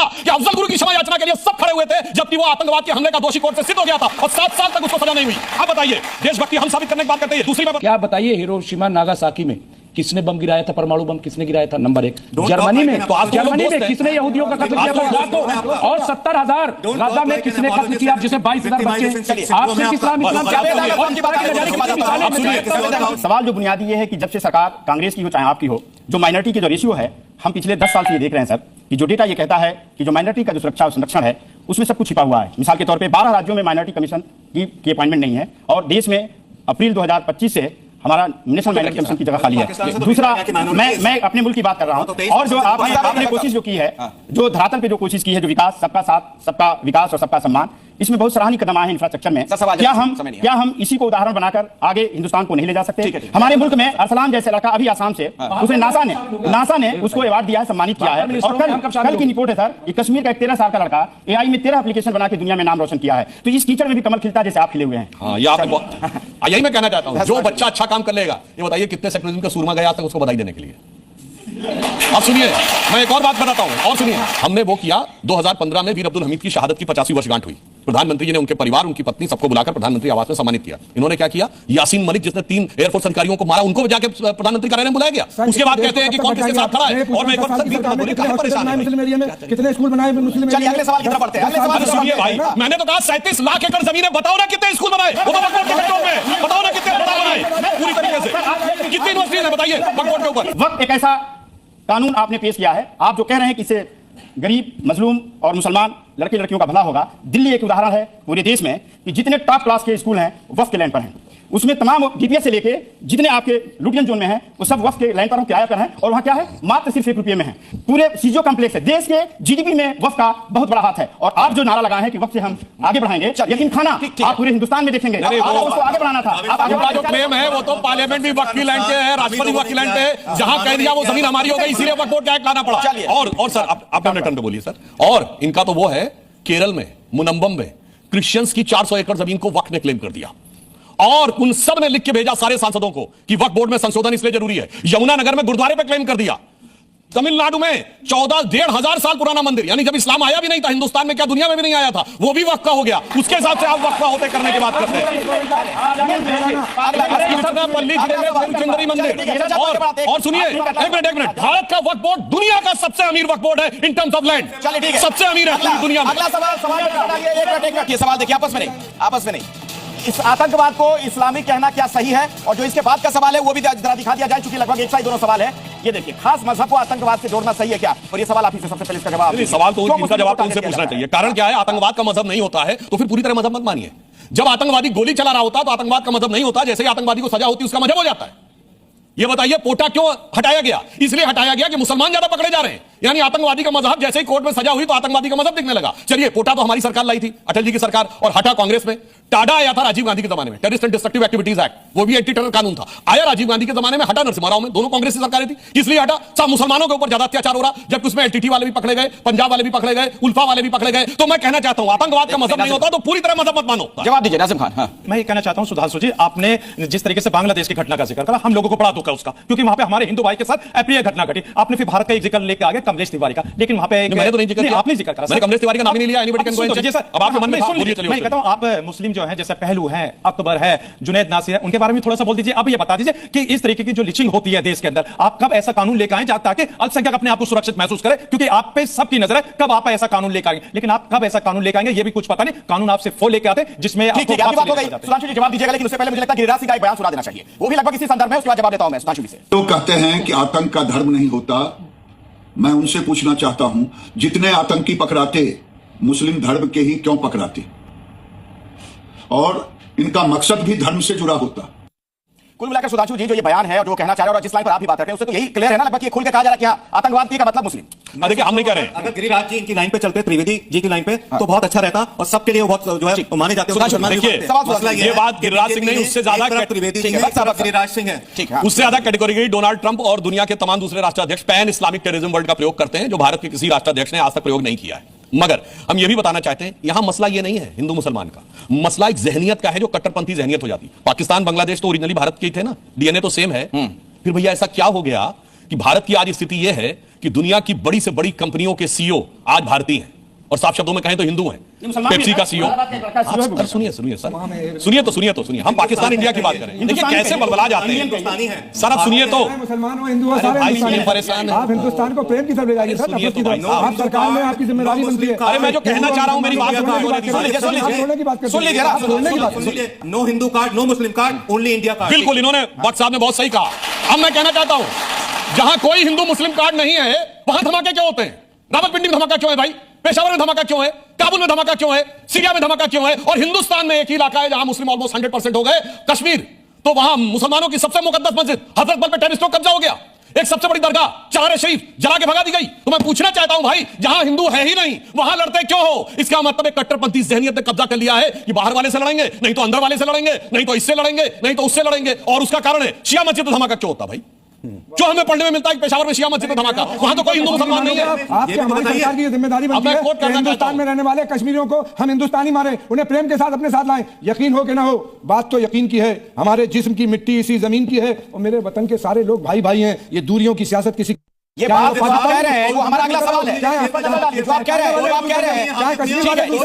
था कि अफजल गुरु की क्षमा याचना के लिए सब खड़े हुए थे, जबकि वो आतंकवाद के हमले का दोषी कोर्ट से सिद्ध हो गया था और 7 साल तक उसको सजा नहीं हुई। आप बताइए, देशभक्ति हम साबित करने की बात करते हैं। दूसरी बात क्या बताइए, हिरोशिमा नागासाकी में किसने बम गिराया था? परमाणु बम किसने गिराया था? नंबर 1। जर्मनी में, जर्मनी में किसने यहूदियों का कत्ल किया था? और 70,000 गाजा में किसने कत्ल किया, जिसमें 22,000 बच्चे? आपसे इस्लाम सवाल जो बुनियादी ये है कि जब से सरकार कांग्रेस की हो चाहे आपकी हो, जो माइनॉरिटी के जो रेशियो है, हम पिछले 10 साल से ये देख रहे हैं सर कि जो डेटा ये कहता है कि जो माइनॉरिटी का जो सुरक्षा और संरक्षण है उसमें सब कुछ छिपा हुआ है। मिसाल के तौर पे 12 राज्यों में माइनॉरिटी कमीशन की अपॉइंटमेंट नहीं है और देश में अप्रैल 2025 से हमारा नेशनल माइनॉरिटी कमीशन की जगह खाली है। दूसरा, मैं अपने मुल्क की बात कर रहा हूं और जो आपने कोशिश जो की है, जो धरातल पे जो कोशिश की है, जो विकास, सबका साथ, सबका विकास और सबका सम्मान, इसमें बहुत सराहनीय कदम आए हैं इंफ्रास्ट्रक्चर में। क्या हम इसी को उदाहरण बनाकर आगे हिंदुस्तान को नहीं ले जा सकते? हमारे मुल्क में अरसलान जैसे इलाका अभी आसाम से, उसने नासा ने उसको अवार्ड दिया है, सम्मानित किया है। और कल की रिपोर्ट है सर कि कश्मीर का एक 13 साल का लड़का AI में 13 एप्लीकेशन बना के दुनिया में नाम रोशन किया है। तो इस कीचड़ में भी कमल खिलता है जैसे आप खिले हुए हैं। यही मैं कहना चाहता हूं, जो बच्चा अच्छा काम कर लेगा, ये बताइए कितने सेक्युलरिज्म का सूरमा गया तक उसको बधाई देने के लिए। अब सुनिए, मैं एक और बात बताता हूं, और सुनिए, हमने वो किया 2015 में वीर अब्दुल हमीद की शहादत की 50वीं वर्षगांठ हुई। प्रधानमंत्री जी ने उनके परिवार, उनकी पत्नी, सबको बुलाकर प्रधानमंत्री आवास में सम्मानित किया। इन्होंने क्या किया? यासीन मलिक जिसने 3 एयरफोर्स अधिकारियों को मारा, उनको जाके प्रधानमंत्री कार्यालय में बुलाया गया। उसके बाद कहते हैं कि कौन किसके साथ खड़ा है। और मैं एक और कितने स्कूल बनाए मुस्लिम? चलिए अगले सवाल की तरफ बढ़ते हैं। सुनिए भाई, मैंने तो कहा 37 लाख एकड़ जमीन है, बताओ ना कितने स्कूल बनाए, बताओ ना कितने बनाए पूरी तरीके से, कितनी यूनिवर्सिटी है बताइए वक्फ बोर्ड के ऊपर। वक्त एक ऐसा कानून आपने पेश किया है, आप जो कह रहे हैं कि इससे गरीब, मजलूम और मुसलमान लड़के लड़कियों का भला होगा। दिल्ली एक उदाहरण है पूरे देश में कि जितने टॉप क्लास के स्कूल हैं वक्फ के लैंड पर हैं। उसमें तमाम DPS से लेके जितने आपके लुटियन जोन में हैं वो सब वक्फ के लैंड पर किराया पर हैं। और वहाँ क्या है? मात्र सिर्फ 1 रुपये में है। पूरे सीजो कॉम्प्लेक्स है। देश के GDP में वक्फ का बहुत बड़ा हाथ है। और आप जो नारा लगाए हैं कि वक्फ से हम आगे बढ़ाएंगे, यकीन खाना आप पूरे हिंदुस्तान में देखेंगे उसको आगे बढ़ाना था। जो क्लेम है वो तो पार्लियामेंट भी वक्फ की लैंड पे है, राष्ट्रपति वक्फ की लैंड पे है। जहां कह दिया वो जमीन हमारी हो गई, इसीलिए वक्फ बोर्ड का एक्ट लाना पड़ा। और सर आप अपने टर्न पे बोलिए सर। और इनका तो वो है, केरल में मुनम्बम में क्रिश्चियंस की 400 एकड़ जमीन को वक्फ ने क्लेम कर दिया और उन सब ने लिख के भेजा सारे सांसदों को कि वक्फ बोर्ड में संशोधन इसलिए जरूरी है। यमुनानगर में गुरुद्वारे पे क्लेम कर दिया। तमिलनाडु में 14,500 साल पुराना मंदिर, यानी जब इस्लाम आया भी नहीं था हिंदुस्तान में, क्या दुनिया में भी नहीं आया था, वो भी वक्फ का हो गया। उसके हिसाब से आप वक्फ का होते करने की बात करते हैं। और सुनिए, एक मिनट, भारत का वक्फ बोर्ड दुनिया का सबसे अमीर वक्फ बोर्ड है इन टर्म्स ऑफ लैंड, सबसे अमीर है पूरी दुनिया में। अगला सवाल देखिए, आपस में नहीं। इस आतंकवाद को इस्लामिक कहना क्या सही है? और जो इसके बाद का सवाल है वो भी जरा दिखा दिया जाए, चूंकि लगभग एक साथ दोनों सवाल है। ये देखिए, खास मजहब को आतंकवाद से जोड़ना सही है क्या? और ये सवाल आप ही से सबसे पहले इसका जवाब। सवाल तो इनका जवाब तो उनसे पूछना चाहिए। कारण क्या है? आतंकवाद का मजहब नहीं होता है तो फिर पूरी तरह मजहब मत मानिए। जब आतंकवादी गोली चला रहा होता तो आतंकवाद का मजहब नहीं होता, जैसे ही आतंकवादी को सजा होती उसका मजहब हो जाता है। ये बताइए, पोटा क्यों हटाया गया? इसलिए हटाया गया कि मुसलमान ज्यादा पकड़े जा रहे हैं, यानी आतंकवादी का मजहब जैसे ही कोर्ट में सजा हुई तो आतंकवादी का मजहब दिखने लगा। चलिए, पोटा तो हमारी सरकार लाई थी, अटल जी की सरकार, और हटा कांग्रेस में। टाडा आया था राजीव गांधी के जमाने में, terrorist and destructive activities act, वो भी एंटी टेरर कानून था, आया राजीव गांधी के जमाने में, हटा नरसिम्हा राव में। दोनों कांग्रेस की सरकारें थी, इसलिए हटा। सब मुसलमानों के ऊपर ज्यादा अत्याचार हो रहा, जबकि उसमें LTT वाले भी पकड़े गए, पंजाब वाले भी पकड़े गए, उल्फा वाले भी पकड़े गए। तो मैं कहना चाहता हूं, आतंकवाद का मजहब नहीं होता तो पूरी तरह मजहब मत मानो। जवाब दीजिए नाज़िम खान। मैं ये कहना चाहता हूं सुधांशु जी, आपने जिस तरीके से बांग्लादेश की घटना का जिक्र करा, हम लोगों को बड़ा दुख है उसका, क्योंकि वहां पे हमारे हिंदू भाई के साथ अप्रिय घटना घटी। आपने फिर भारत का एक जिक्र लेके आ गए कमलेश तिवारी का, लेकिन वहां पे मैंने तो नहीं जिक्र किया। आपने जिक्र करा, मैंने कमलेश तिवारी का नाम ही नहीं लिया। Anybody can go and check. अब आपके मन में मैं कहता हूं, आप मुस्लिम जो हैं, जैसे पहलू हैं, अकबर है, जुनैद नासिर है, उनके बारे में थोड़ा सा बोल दीजिए। अब ये बता दीजिए कि इस तरीके की जो लिचिंग होती है देश के अंदर, आप कब ऐसा कानून लेकर आए ताकि अल्पसंख्यक अपने आप को सुरक्षित महसूस करे? क्योंकि आप पे सबकी नजर है, कब आप ऐसा कानून लेकर आएंगे, लेकिन आप कब ऐसा कानून लेकर आएंगे ये भी कुछ पता नहीं। कानून आपसे वो लेके आते जिसमें सुधांशु जी जवाब दीजिएगा, लेकिन उससे पहले मुझे लगता है कि गिरिराज सिंह का एक बयान सुना देना चाहिए, वो भी लगभग इसी संदर्भ में। उसके बाद जवाब देता हूं मैं सुधांशु जी से। तो कहते हैं कि आतंक का धर्म नहीं होता। मैं उनसे पूछना चाहता हूं, जितने आतंकी पकड़ाते मुस्लिम धर्म के ही क्यों पकड़ाते? और इनका मकसद भी धर्म से जुड़ा होता। कुल मिलाकर सुधांशु जी जो ये बयान है और जो कहना चाह रहे हैं और जिस लाइन पर आप भी बात करते हैं उससे तो यही क्लियर है ना, लगभग ये खुल के कहा जा रहा है कि आतंकवाद का मतलब मुस्लिम। देखिए, हम नहीं कह रहे हैं। अगर गिरिराज जी इनकी लाइन पे चलते, त्रिवेदी जी की लाइन पे, तो बहुत अच्छा रहता और सबके लिए बहुत जो है माने जाते हैं। देखिए, ये बात गिरिराज सिंह नहीं, उससे ज्यादा त्रिवेदी गिरिराज सिंह है, उससे ज्यादा कैटेगरी डोनाल्ड ट्रंप और दुनिया के तमाम दूसरे राष्ट्राध्यक्ष पैन इस्लामिक टेररिज्म वर्ड का प्रयोग करते हैं, जो भारत के किसी राष्ट्राध्यक्ष ने आज तक प्रयोग नहीं किया है। मगर हम यह भी बताना चाहते हैं, यहां मसला यह नहीं है हिंदू मुसलमान का, मसला एक जहनियत का है जो कट्टरपंथी जहनियत हो जाती है। पाकिस्तान बांग्लादेश तो ओरिजिनली भारत के थे ना, DNA तो सेम है। फिर भैया ऐसा क्या हो गया कि भारत की आज स्थिति यह है कि दुनिया की बड़ी से बड़ी कंपनियों के सीईओ आज भारतीय हैं और साफ शब्दों में कहें तो हिंदू हैं। पेप्सी का सीईओ। सुनिए हम पाकिस्तान इंडिया की बात करें, देखिए कैसे बलबला जाते हैं सर। आप सुनिए तो, मुसलमान हो हिंदू हो सारे परेशान है। आप हिंदुस्तान को प्रेम की तरफ ले जाइए सर, नफरत की तरफ। आप सरकार में आपकी जिम्मेदारी बनती है। अरे मैं जो कहना चाह रहा हूं मेरी बात सुनिए। नो हिंदू कार्ड, नो मुस्लिम कार्ड, ओनली इंडिया कार्ड। बिल्कुल, इन्होंने भट्ट साहब ने बहुत सही कहा। अब मैं कहना चाहता हूं जहां कोई हिंदू मुस्लिम कार्ड नहीं है वहां धमाके क्यों होते हैं? रावलपिंडी में धमाका क्यों है भाई? पेशावर में धमाका क्यों है? काबुल में धमाका क्यों है? सीरिया में धमाका क्यों है? और हिंदुस्तान में एक ही इलाका है जहां मुस्लिम ऑलमोस्ट 100% हो गए, कश्मीर, तो वहां मुसलमानों की सबसे मुकद्दस मस्जिद हजरत बल पे टेररिस्टों कब्जा हो गया। एक सबसे बड़ी दरगाह चार शरीफ जला के भगा दी गई। तो मैं पूछना चाहता हूं भाई, जहां हिंदू है ही नहीं वहां लड़ते क्यों हो? इसका मतलब एक कट्टरपंथी जहनियत ने कब्जा कर लिया है कि बाहर वाले से लड़ेंगे, नहीं तो अंदर वाले से लड़ेंगे, नहीं तो इससे लड़ेंगे, नहीं तो उससे लड़ेंगे। और उसका कारण है शिया मस्जिद में धमाका क्यों होता भाई? जो हमें पढ़ने में मिलता है पेशावर में शिया मस्जिद में धमाका, वहां तो कोई हिंदू मुसलमान नहीं है। आपके हमारी सरकार की जिम्मेदारी बनती है कि हिंदुस्तान में रहने वाले कश्मीरियों को हम हिंदुस्तानी मारे, उन्हें प्रेम के साथ अपने साथ लाएं। यकीन हो कि ना हो, बात तो यकीन की है। हमारे जिस्म की मिट्टी इसी जमीन की है और मेरे वतन के सारे लोग भाई भाई हैं। ये दूरियों की सियासत किसी ये बात जो आप कह रहे हैं वो हमारा अगला सवाल है। जो आप कह रहे हैं वो आप कह रहे हैं इसी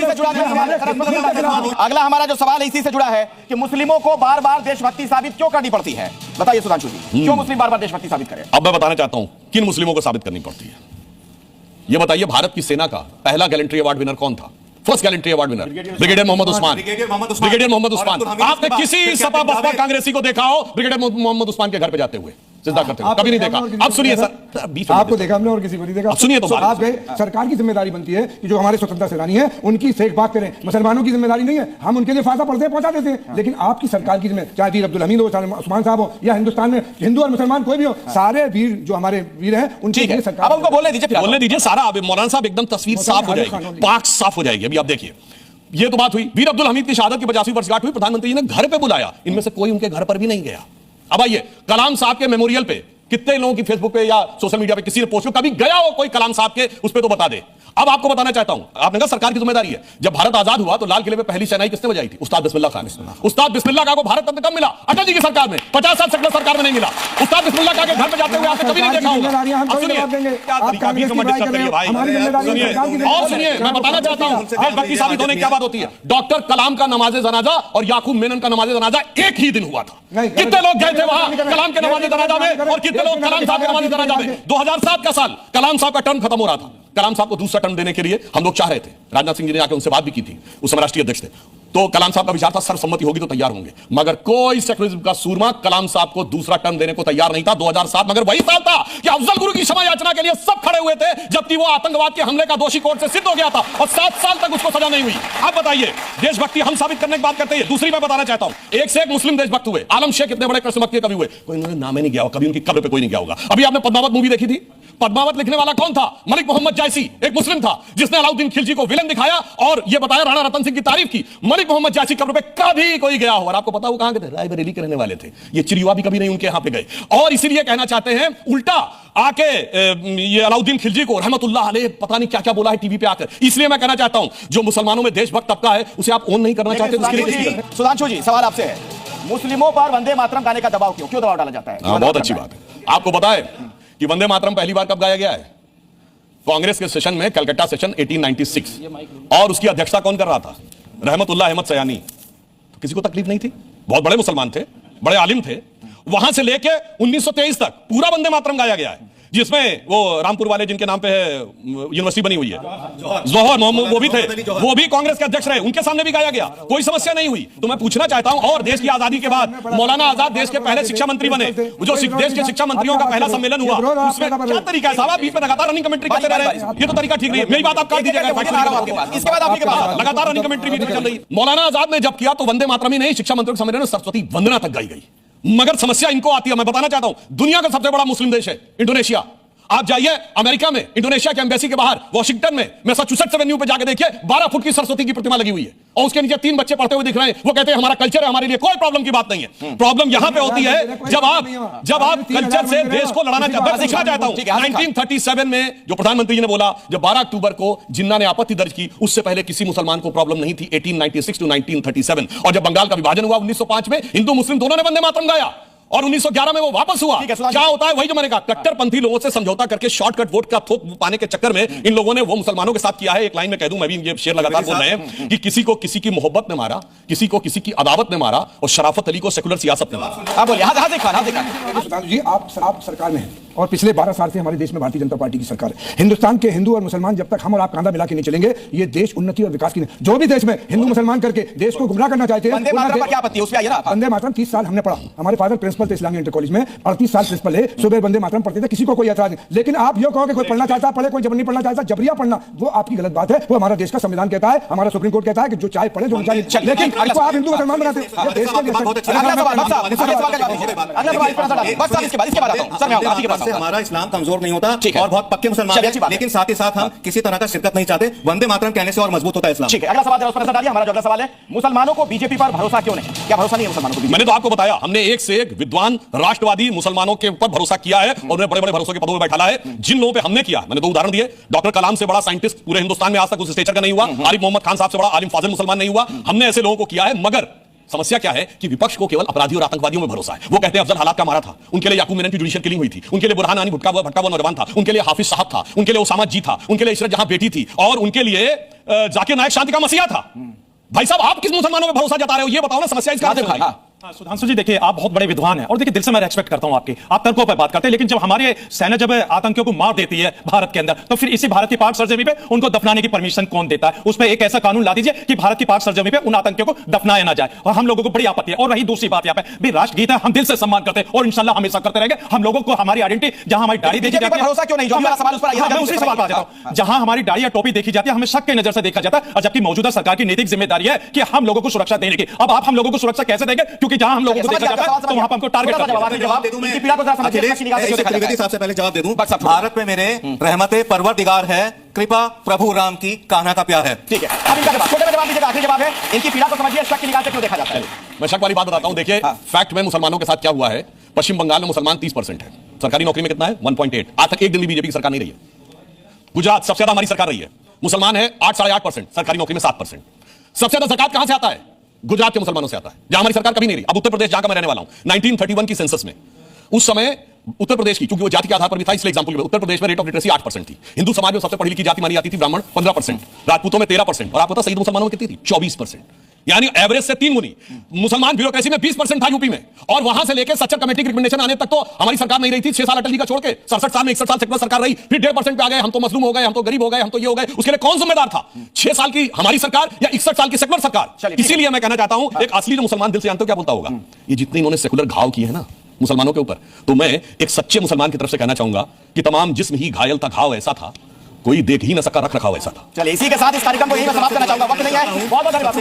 से जुड़ा है। अगला हमारा जो सवाल है इसी से जुड़ा है कि मुस्लिमों को बार बार देशभक्ति साबित क्यों करनी पड़ती है? बताइए सुधांशु जी, क्यों मुस्लिम बार बार देशभक्ति साबित करें? अब मैं बताना चाहता हूं किन मुस्लिमों को साबित करनी पड़ती है। यह बताइए, भारत की सेना का पहला गैलेंट्री अवार्ड विनर कौन था? First gallantry award winner brigadier Mohammad Usman. Brigadier Mohammad Usman. आपने किसी सपा बसपा कांग्रेसी को देखा हो ब्रिगेडियर मोहम्मद उस्मान के घर पे जाते हुए सिजदा करते हुए? कभी नहीं देखा। अब सुनिए सर, आपको देखा हमने और किसी को नहीं देखा। सुनिए तो, आप गए, सरकार की जिम्मेदारी बनती है कि जो हमारे स्वतंत्रता सेनानी है उनकी सेखभाग करें। मुसलमानों की जिम्मेदारी नहीं है, हम उनके लिए फायदा पड़ते हैं पहुंचा देते हैं। लेकिन आपकी सरकार की जिम्मेदारी, चाहे वीर अब्दुल हमीद हो, चाहे उस्मान साहब हो, या हिंदुस्तान में हिंदू और मुसलमान कोई भी हो, सारे वीर जो हमारे वीर हैं उनकी सरकार। अब उनको बोलने दीजिए सारा। मौलाना साहब एकदम तस्वीर साफ हो जाएगी, पाक साफ हो जाएगी। अभी आप देखिए, ये तो बात हुई वीर अब्दुल हमीद की शहादत की 50वीं वर्षगांठ हुई, प्रधानमंत्री जी ने घर पे बुलाया, इनमें से कोई उनके घर पर भी नहीं गया। अब आइए, कलाम साहब के मेमोरियल पे कितने लोगों की फेसबुक पे या सोशल मीडिया पे किसी ने पोस्ट, कभी गया हो कोई कलाम साहब के उस पे तो बता दे। अब आपको बताना चाहता हूं, आपने कहा सरकार की जिम्मेदारी है। जब भारत आजाद हुआ तो लाल किले पे पहली शहनाई किसने बजाई थी? उस्ताद बिस्मिल्लाह खान। उस्ताद बिस्मिल्लाह खान को भारत रत्न कब मिला? अटल जी की सरकार में। 50 साल सेकुलर सरकार में नहीं मिला। उस्ताद बिस्मिल्लाह खान के घर पे जाते हुए आपने कभी नहीं देखा होगा। और सुनिए, मैं बताना चाहता हूं देशभक्ति साबित होने की क्या बात होती है। डॉक्टर कलाम का नमाज जनाजा और याकूब मेनन का नमाज जनाजा एक ही दिन हुआ था। कितने लोग गए थे वहां कलाम के नमाज जनाजा में और कितने लोग कलाम साहब के नमाज जनाजा में? 2007 का साल, कलाम साहब का टर्म खत्म हो रहा था। कलाम साहब को दूसरा टर्म देने के लिए हम लोग चाह रहे थे। राजनाथ सिंह जी ने आकर उनसे बात भी की थी, उस समय राष्ट्रीय अध्यक्ष थे। तो कलाम साहब का विचार था सर्वसम्मति होगी तो तैयार होंगे, मगर कोई सेक्युलरिज्म का सूरमा कलाम साहब को दूसरा टर्म देने को तैयार नहीं था। 2007 मगर वही साल था कि अफजल गुरु की क्षमा याचना के लिए सब खड़े हुए थे, जबकि वो आतंकवाद के हमले का दोषी कोर्ट से सिद्ध हो गया था और 7 साल तक उसको सजा नहीं हुई। अब बताइए, देशभक्ति हम साबित करने की बात करते हैं। दूसरी मैं बताना चाहता हूं, एक से एक मुस्लिम देशभक्त हुए। आलम शेख इतने बड़े कृष्ण भक्त के कवि हुए, कोई उन्होंने नाम ही नहीं गया होगा, कभी उनकी कब्र पे कोई नहीं गया होगा। अभी आपने पद्मावत मूवी देखी थी? पद्मावत लिखने वाला कौन था? मलिक मोहम्मद जायसी, एक मुस्लिम था जिसने अलाउद्दीन खिलजी को विलन दिखाया और यह बताया राणा रतन सिंह की तारीफ की। मलिक मोहम्मद जायसी कब्र पे कभी कोई गया हो? और आपको पता वो कहां के थे? रायबरेली के रहने वाले थे। ये चिरियुआ भी कभी नहीं उनके यहां पे गए। और इसीलिए कहना चाहते हैं उल्टा आके ये अलाउद्दीन खिलजी को रहमतुल्लाह अलैह पता नहीं क्या क्या बोला है टीवी पे आकर। इसलिए मैं कहना चाहता हूं जो मुसलमानों में देशभक्त तबका है उसे आप ओन नहीं करना चाहते। सुधांशु जी, सवाल आपसे है, मुस्लिमों पर वंदे मातरम गाने का दबाव क्यों दबाव डाला जाता है? बहुत अच्छी बात है। आपको पता है कि वंदे मातरम पहली बार कब गाया गया है? कांग्रेस के सेशन में, कलकत्ता सेशन 1896, और उसकी अध्यक्षता कौन कर रहा था? रहमतुल्लाह अहमद सयानी। तो किसी को तकलीफ नहीं थी, बहुत बड़े मुसलमान थे, बड़े आलिम थे। वहां से लेके 1923 तक पूरा वंदे मातरम गाया गया है, जिसमें वो रामपुर वाले जिनके नाम पे है यूनिवर्सिटी बनी हुई है, जौहर मोहम्मद, वो भी थे, वो भी कांग्रेस के अध्यक्ष रहे, उनके सामने भी गाया गया, कोई समस्या नहीं हुई। तो मैं पूछना चाहता हूं, और देश की आजादी के बाद मौलाना आजाद देश के पहले शिक्षा मंत्री बने, जो देश के शिक्षा मंत्रियों का पहला सम्मेलन हुआ, उसमें क्या तरीका है साहब? आप बीच में लगातार रनिंग कमेंट्री करते रह रहे हैं, ये तो तरीका ठीक नहीं है। मेरी बात आप काट दीजिएगा, इसके बाद आपके पास लगातार रनिंग कमेंट्री भी चल रही है। मौलाना आजाद ने जब किया तो वंदे मातरम ही नहीं, शिक्षा मंत्रियों के सम्मेलन में सरस्वती वंदना तक गाई गई। मगर समस्या इनको आती है, मैं बताना चाहता हूं, दुनिया का सबसे बड़ा मुस्लिम देश है इंडोनेशिया। आप जाइए अमेरिका में, इंडोनेशिया के एम्बेसी के बाहर वॉशिंगटन में मैसाचुसेट्स एवेन्यू पे जाके देखिए, 12 फुट की सरस्वती की प्रतिमा लगी हुई है और उसके नीचे 3 बच्चे पढ़ते हुए दिख रहे हैं। वो कहते हैं हमारा कल्चर है, हमारे लिए कोई प्रॉब्लम की बात नहीं है। प्रॉब्लम यहां पे होती है जब आप कल्चर से देश को लड़ाना सीखना चाहता हूं। 1937 में जो प्रधानमंत्री जी ने बोला, जब 12 अक्टूबर को जिन्ना ने आपत्ति दर्ज की, उससे पहले किसी मुसलमान को प्रॉब्लम नहीं थी। 1896 to 1937। और जब बंगाल का विभाजन हुआ 1905 में, हिंदू मुस्लिम दोनों ने वंदे मातरम गाया और 1911 में वो वापस हुआ। ठीक है, सुधांशु क्या होता है वही जो मैंने कहा, कट्टरपंथी लोगों से समझौता करके शॉर्टकट वोट का थोक पाने के चक्कर में इन लोगों ने वो मुसलमानों के साथ किया है। एक लाइन में कह दूं, मैं भी ये शेर लगातार बोल रहे हैं कि किसी को किसी की मोहब्बत ने मारा, किसी को किसी की अदावत ने मारा और शराफत अली को सेकुलर सियासत ने मारा। आप बोलिए। हाँ देखा सुधांशु जी, आप सरकार में हैं और पिछले 12 साल से हमारे देश में भारतीय जनता पार्टी की सरकार है। हिंदुस्तान के हिंदू और मुसलमान जब तक हम और आप कांधा मिला के नहीं चलेंगे, ये देश उन्नति और विकास की नहीं। जो भी देश में हिंदू मुसलमान करके देश को गुमराह करना चाहते हैं, वंदे मातरम पर क्या आपत्ति है? उस पे आइए ना। वंदे मातरम 30 साल हमने पढ़ा, हमारे फादर प्रिंसिपल थे इस्लामी इंटर कॉलेज में, 38 साल प्रिंसिपल है, सुबह वंदे मातरम पढ़ते थे, किसी को कोई ऐतराज नहीं। लेकिन आप ये कहो कि कोई पढ़ना चाहता पढ़े, कोई जबर नहीं पढ़ना चाहता जबरिया पढ़ना, वो आपकी गलत बात है। वो हमारा देश का संविधान कहता है, हमारा सुप्रीम कोर्ट कहता है कि जो चाहे पढ़े, जो चाहे, लेकिन इसको आप हिंदू मुसलमान बनाते हैं। अगला सवाल हमारा इस्लाम कमजोर नहीं होता और बहुत पक्के मुसलमान हैं, लेकिन साथ ही साथ हम किसी तरह का शिरकत नहीं चाहते। वंदे मातरम कहने से और मजबूत होता है इस्लाम। ठीक है, अगला सवाल जरा उस पर नजर डालिए। हमारा जो अगला सवाल है, मुसलमानों को बीजेपी पर भरोसा क्यों नहीं? क्या भरोसा नहीं है मुसलमानों को बीजेपी? मैंने तो आपको बताया, हमने एक से एक विद्वान राष्ट्रवादी मुसलमानों के ऊपर भरोसा किया है और उन्हें बड़े बड़े भरोसे के पदों पर बैठाला है। जिन लोगों पे हमने किया, मैंने दो उदाहरण दिए। डॉक्टर कलाम से बड़ा साइंटिस्ट पूरे हिंदुस्तान में आज तक उस स्टेचर का नहीं हुआ। आरिफ मोहम्मद खान साहब से बड़ा आलिम फाजिल मुसलमान नहीं हुआ। हमने ऐसे लोगों को किया है। मगर समस्या क्या है कि विपक्ष को केवल अपराधी और आतंकवादियों में भरोसा है। वो कहते हैं अफजल हालात का मारा था, उनके लिए याकूब मेनन की जुडिशियल किलिंग हुई थी, उनके लिए बुरहान आनी भटका हुआ नौजवान था, उनके लिए हाफिज साहब था, उनके लिए उसामा जी था, उनके लिए इशरत जहां बेटी थी और उनके लिए जाकिर नायक शांति का मसीहा था। भाई साहब, आप किस मुसलमानों में भरोसा जता रहे हो? ये बताओ ना, समस्या इसका हल है। सुधांशु जी देखिए, आप बहुत बड़े विद्वान हैं और देखिए दिल से मैं रेस्पेक्ट करता हूं आपकी, आप तर्कों पर बात करते हैं, लेकिन जब हमारे सेना जब आतंकियों को मार देती है भारत के अंदर, तो फिर इसी भारत की पाक सरजमी पे उनको दफनाने की परमिशन कौन देता है? उस पर एक ऐसा कानून ला दीजिए कि भारत की पाक सरजमी पे उन आतंकियों को दफनाया ना जाए। और हम लोगों को बड़ी आपत्ति है। और रही दूसरी बात, यहाँ पे भी राष्ट्रगीत है, हम दिल से सम्मान करते हैं और इंशाल्लाह हमेशा करते रहेंगे। हम लोगों को हमारी आइडेंटिटी, जहां हमारी दाढ़ी देखी जाती है, भरोसा क्यों नहीं? जो मेरा सवाल उस पर मैं उसी सवाल पर आ जाता हूं। जहां हमारी दाढ़ी या टोपी देखी जाती है, हमें शक की नजर से देखा जाता है, और जबकि मौजूदा सरकार की नैतिक जिम्मेदारी है कि हम लोगों को सुरक्षा देने की। अब आप हम लोगों को सुरक्षा कैसे देंगे? क्योंकि जहां हम लोगों को देखा जाता है तो वहां पर हमको टारगेट जवाब दे दूं मैं। त्रिवेदी साहब से पहले जवाब दे दूं। भारत में मेरे रहमते परवरदिगार है, कृपा प्रभु राम की, कान्हा का प्यार है। ठीक है, अब इनका जवाब, छोटे में जवाब दीजिएगा। आखिरी जवाब है, इनकी पीड़ा को समझिए, शक की निगाह से क्यों देखा जाता है? मैं शक वाली बात बताता हूं। देखिए, फैक्ट में मुसलमानों के साथ क्या हुआ है। पश्चिम बंगाल में मुसलमान 30% है, सरकारी नौकरी में कितना है? 1.8। आज तक एक दिन भी बीजेपी की सरकार नहीं रही है। गुजरात सबसे ज्यादा हमारी सरकार रही है, मुसलमान है 8-8.5%, सरकारी नौकरी में 7%। सबसे ज्यादा ज़कात कहां से आता है? गुजरात के मुसलमानों से आता है, जहां हमारी सरकार कभी नहीं रही। अब उत्तर प्रदेश, जहां का मैं रहने वाला हूं, 1931 की सेंसस में, उस समय उत्तर प्रदेश की, क्योंकि वो जाति के आधार पर भी था, इसलिए एग्जांपल, उत्तर प्रदेश में रेट ऑफ लिटरेसी 8% थी। हिंदू समाज में सबसे पढ़ी लिखी जाति मानी जाती थी ब्राह्मण, 15%, राजपूतों में 13%, और आपको पता सईद मुसलमानों में कितनी थी? 24%, यानी एवरेज से 3 गुनी। मुसलमान ब्यूरोक्रेसी में 20% था यूपी में, और वहां से लेकर सच्चर कमेटी की रिकमेंडेशन आने तक तो हमारी सरकार नहीं रही थी। 6 साल अटल जी का छोड़ के 67 साल में 61 साल सेकुलर सरकार रही, फिर 1.5% पे आ गए। हम तो मजलूम हो गए, हम तो गरीब हो गए, हम तो ये हो गए। उसके लिए कौन जिम्मेदार था? 6 साल की हमारी सरकार या 61 साल की सेकुलर सरकार? इसीलिए मैं कहना चाहता हूं, एक असली जो मुसलमान दिल से जानते हो क्या बोलता होगा, ये जितने इन्होंने सेकुलर घाव किए हैं ना मुसलमानों के ऊपर, तो मैं एक सच्चे मुसलमान की तरफ से कहना चाहूंगा कि तमाम जिस्म ही घायल था, घाव ऐसा था, कोई देख ही न सका, रख रखाव ऐसा था। चलिए, इसी के साथ इस कार्यक्रम को यहीं समाप्त करना चाहूंगा, वक्त नहीं है। बहुत बहुत धन्यवाद।